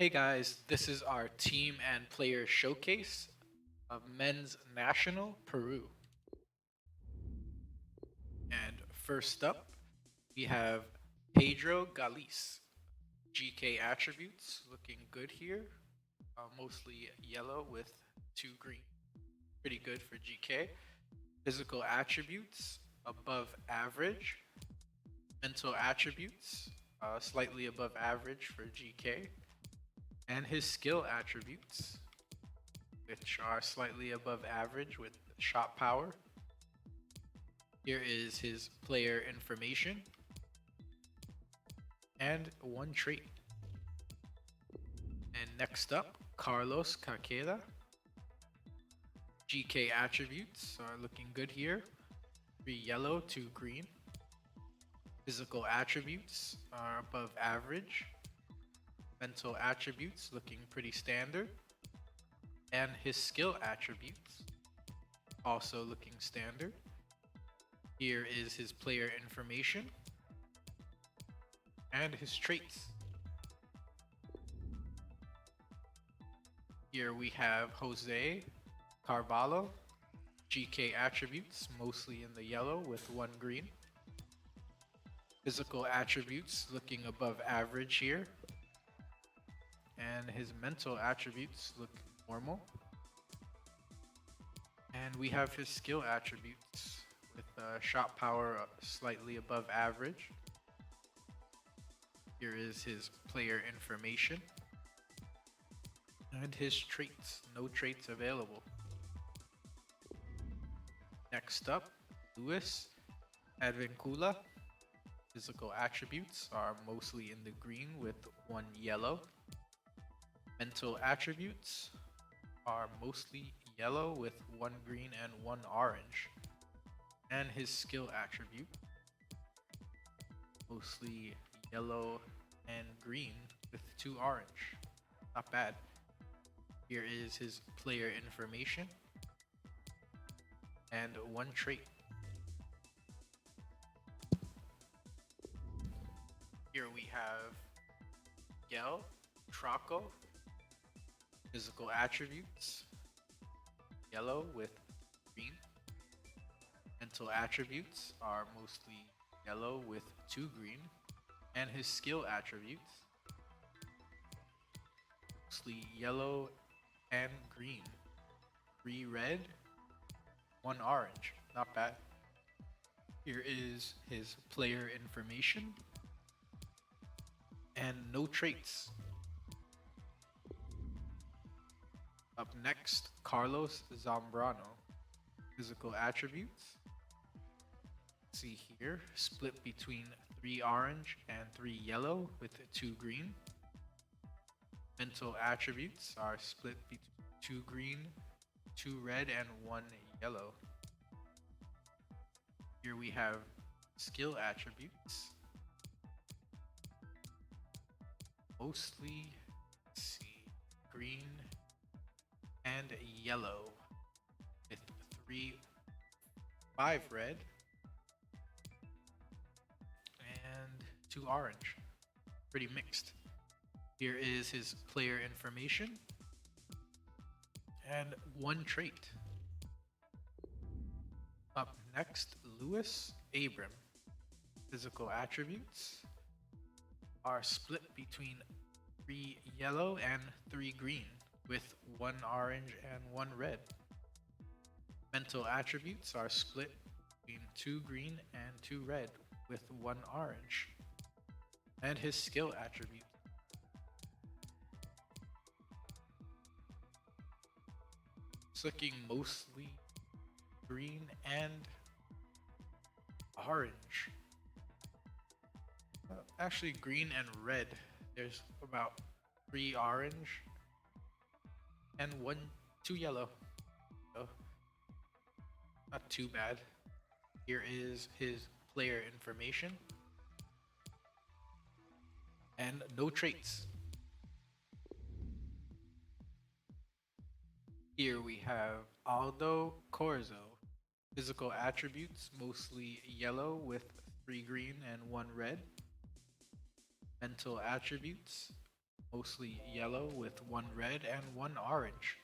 Hey guys, this is our team and player showcase of Men's National Peru. And first up, we have Pedro Galles. GK attributes looking good here, mostly yellow with two green. Pretty good for GK. Physical attributes above average. Mental attributes slightly above average for GK. And his skill attributes, which are slightly above average with shot power. Here is his player information and one trait. And next up, Carlos Carcada. GK attributes are looking good here. 3 yellow, 2 green. Physical attributes are above average. Mental attributes looking pretty standard. And his skill attributes also looking standard. Here is his player information and his traits. Here we have Jose Carvalho. GK attributes mostly in the yellow with 1 green. Physical attributes looking above average here. And his mental attributes look normal. And we have his skill attributes with shot power slightly above average. Here is his player information and his traits. No traits available. Next up, Luis Advancula. Physical attributes are mostly in the green with 1 yellow. Mental attributes are mostly yellow with 1 green and 1 orange. And his skill attribute, mostly yellow and green with 2 orange. Not bad. Here is his player information and 1 trait. Here we have Gelo Tropo. Physical attributes, yellow with green. Mental attributes are mostly yellow with 2 green. And his skill attributes, mostly yellow and green. 3 red, 1 orange. Not bad. Here is his player information and no traits. Up next, Carlos Zambrano. Physical attributes. See here, split between 3 orange and 3 yellow with 2 green. Mental attributes are split between 2 green, 2 red, and 1 yellow. Here we have skill attributes. Mostly, let's see, green and yellow with 5 red and 2 orange. Pretty mixed. Here is his player information and 1 trait. Up next, Luis Abram. Physical attributes are split between 3 yellow and 3 green with 1 orange and 1 red. Mental attributes are split between 2 green and 2 red with 1 orange. And his skill attribute. It's looking mostly green and orange. Actually, green and red. There's about 3 orange and 2 yellow. So, not too bad. Here is his player information and no traits. Here we have Aldo Corzo. Physical attributes mostly yellow with 3 green and 1 red. Mental attributes mostly yellow with one red and one orange.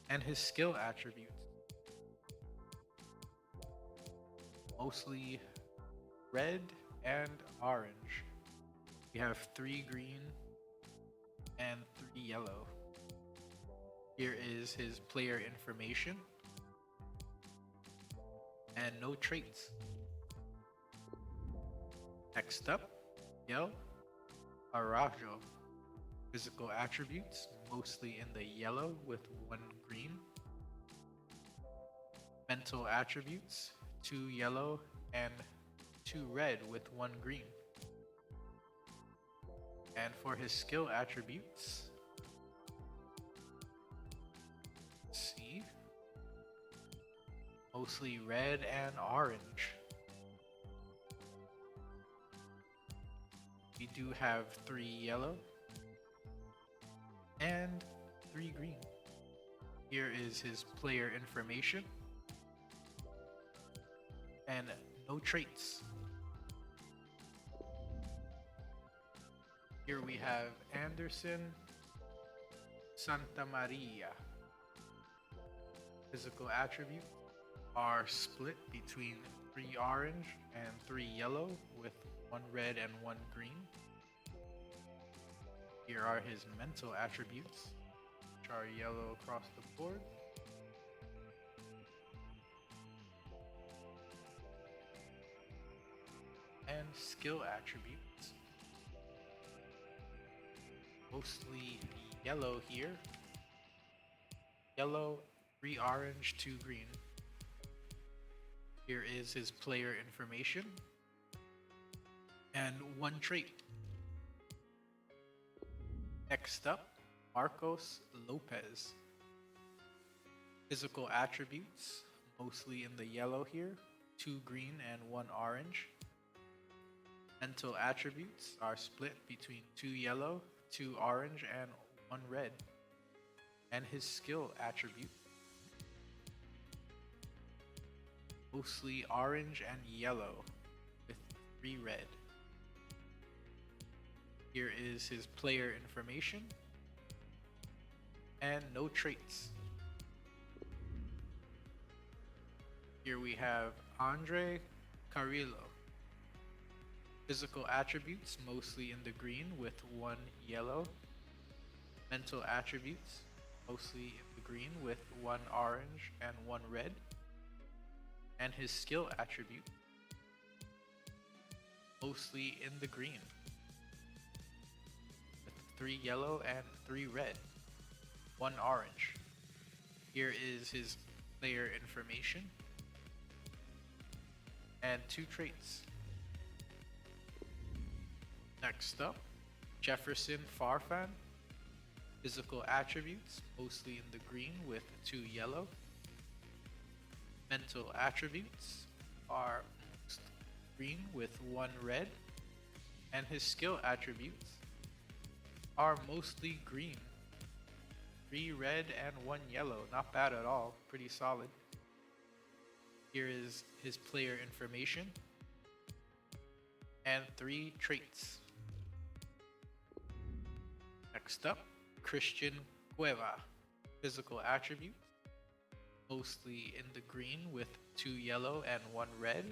And his skill attributes, mostly red and orange. We have 3 green and 3 yellow. Here is his player information and no traits. Next up, Miguel Araujo. Physical attributes, mostly in the yellow with 1 green. Mental attributes, 2 yellow and 2 red with 1 green. And for his skill attributes, let's see, mostly red and orange. We do have 3 yellow and 3 green. Here is his player information and no traits. Here we have Anderson Santamaria. Physical attributes are split between 3 orange and 3 yellow with 1 red and 1 green. Here are his mental attributes, which are yellow across the board. And skill attributes, mostly yellow here. Yellow, 3 orange, 2 green. Here is his player information and 1 trait. Next up, Marcos Lopez. Physical attributes, mostly in the yellow here, 2 green and 1 orange. Mental attributes are split between 2 yellow, 2 orange, and 1 red. And his skill attribute, mostly orange and yellow with 3 red. Here is his player information and no traits. Here we have Aldred Carrillo. Physical attributes, mostly in the green with 1 yellow. Mental attributes, mostly in the green with 1 orange and 1 red. And his skill attribute, mostly in the green with 3 yellow and 3 red, 1 orange. Here is his player information and 2 traits. Next up, Jefferson Farfan. Physical attributes, mostly in the green with 2 yellow. Mental attributes are green with 1 red. And his skill attributes are mostly green. 3 red and 1 yellow. Not bad at all. Pretty solid. Here is his player information and 3 traits. Next up, Christian Cueva. Physical attributes, mostly in the green with 2 yellow and 1 red.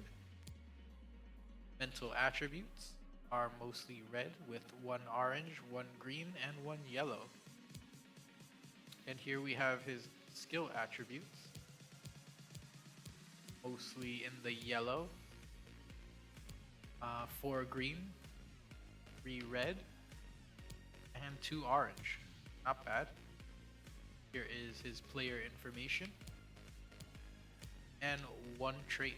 Mental attributes are mostly red with 1 orange, 1 green, and 1 yellow. And here we have his skill attributes, mostly in the yellow, 4 green, 3 red, and 2 orange. Not bad. Here is his player information and 1 trait.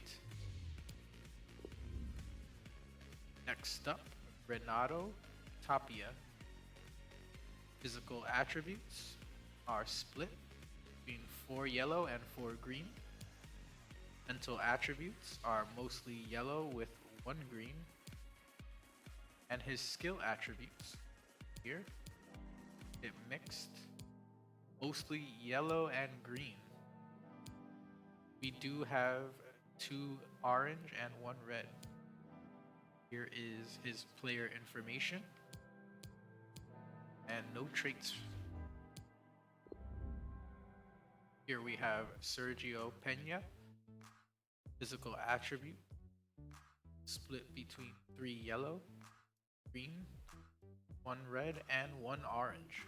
Next up, Renato Tapia. Physical attributes are split between 4 yellow and 4 green. Mental attributes are mostly yellow with 1 green. And his skill attributes, here, it mixed, mostly yellow and green. We do have 2 orange and 1 red. Here is his player information and no traits. Here we have Sergio Pena, physical attribute, split between 3 yellow, green, 1 red, and 1 orange.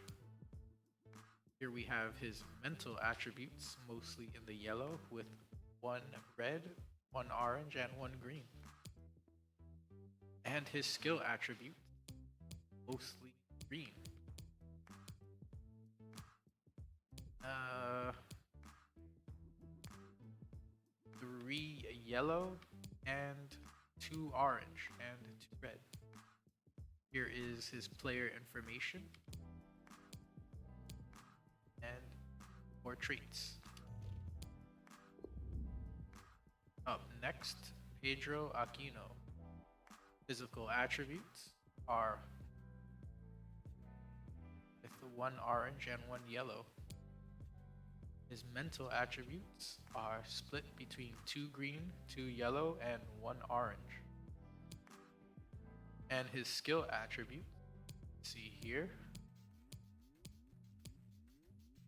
Here we have his mental attributes, mostly in the yellow, with 1 red, 1 orange, and 1 green. And his skill attribute, mostly green. 3 yellow and 2 orange and 2 red. Here is his player information and 4 traits. Up next, Pedro Aquino. Physical attributes are with 1 orange and 1 yellow. His mental attributes are split between 2 green, 2 yellow, and 1 orange. And his skill attribute, see here,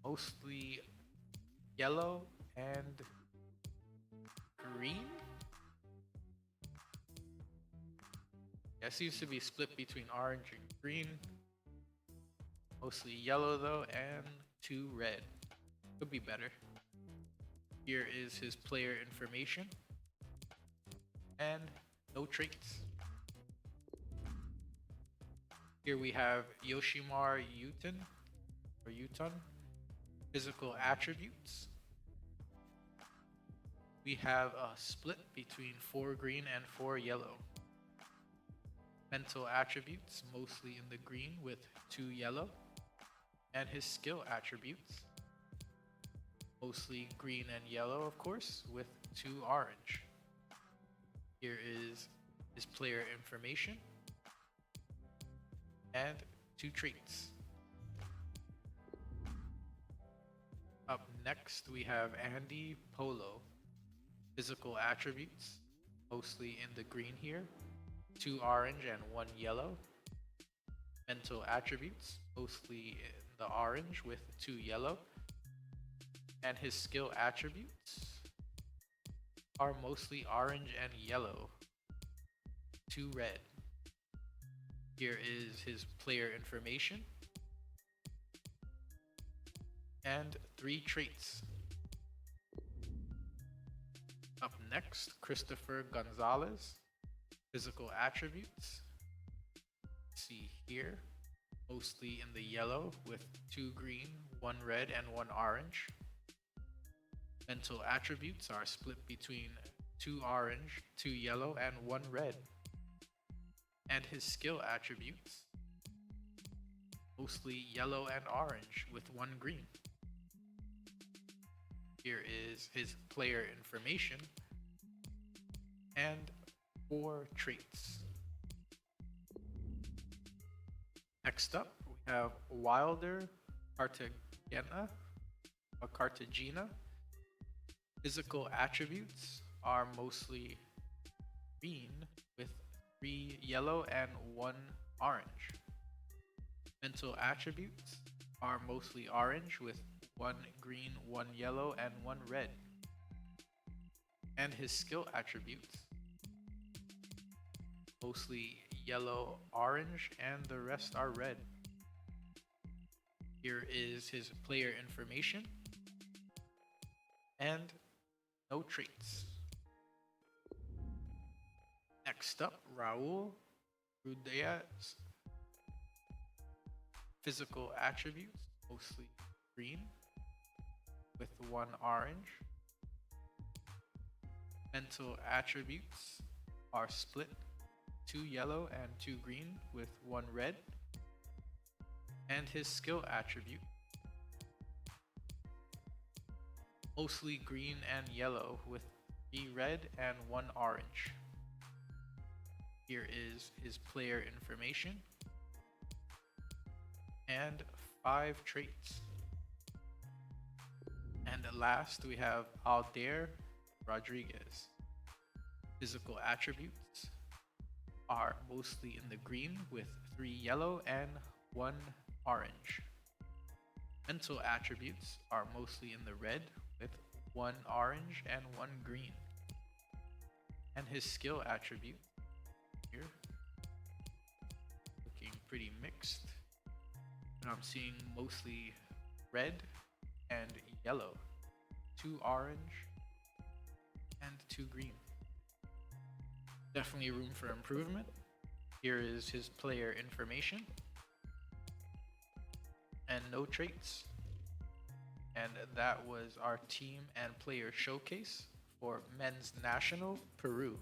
mostly yellow and green. Yeah, it seems to be split between orange and green. Mostly yellow though, and 2 red. Could be better. Here is his player information and no traits. Here we have Yoshimar Yotun or Yotun. Physical attributes. We have a split between 4 green and 4 yellow. Mental attributes, mostly in the green with 2 yellow. And his skill attributes, mostly green and yellow, of course, with 2 orange. Here is his player information and 2 traits. Up next, we have Andy Polo. Physical attributes, mostly in the green here, 2 orange and 1 yellow. Mental attributes, mostly in the orange with 2 yellow. And his skill attributes are mostly orange and yellow, 2 red. Here is his player information and 3 traits. Up next, Christopher Gonzalez. Physical attributes, see here, mostly in the yellow with 2 green, 1 red, and 1 orange. Mental attributes are split between 2 orange, 2 yellow, and 1 red. And his skill attributes, mostly yellow and orange with 1 green. Here is his player information and 4 traits. Next up, we have Wilder Cartagena or Cartagena. Physical attributes are mostly green with 3 yellow and 1 orange. Mental attributes are mostly orange with 1 green, 1 yellow, and 1 red. And his skill attributes, mostly yellow, orange, and the rest are red. Here is his player information and no traits. Next up, Raul Rudez. Physical attributes, mostly green with 1 orange. Mental attributes are split 2 yellow and 2 green with 1 red. And his skill attribute, mostly green and yellow with 3 red and 1 orange. Here is his player information and 5 traits. And last, we have Aldred Rodriguez. Physical attributes are mostly in the green with 3 yellow and 1 orange. Mental attributes are mostly in the red with 1 orange and 1 green. And his skill attribute here looking pretty mixed. And I'm seeing mostly red and yellow, 2 orange and 2 green. Definitely room for improvement. Here is his player information and no traits. And that was our team and player showcase for men's national Peru.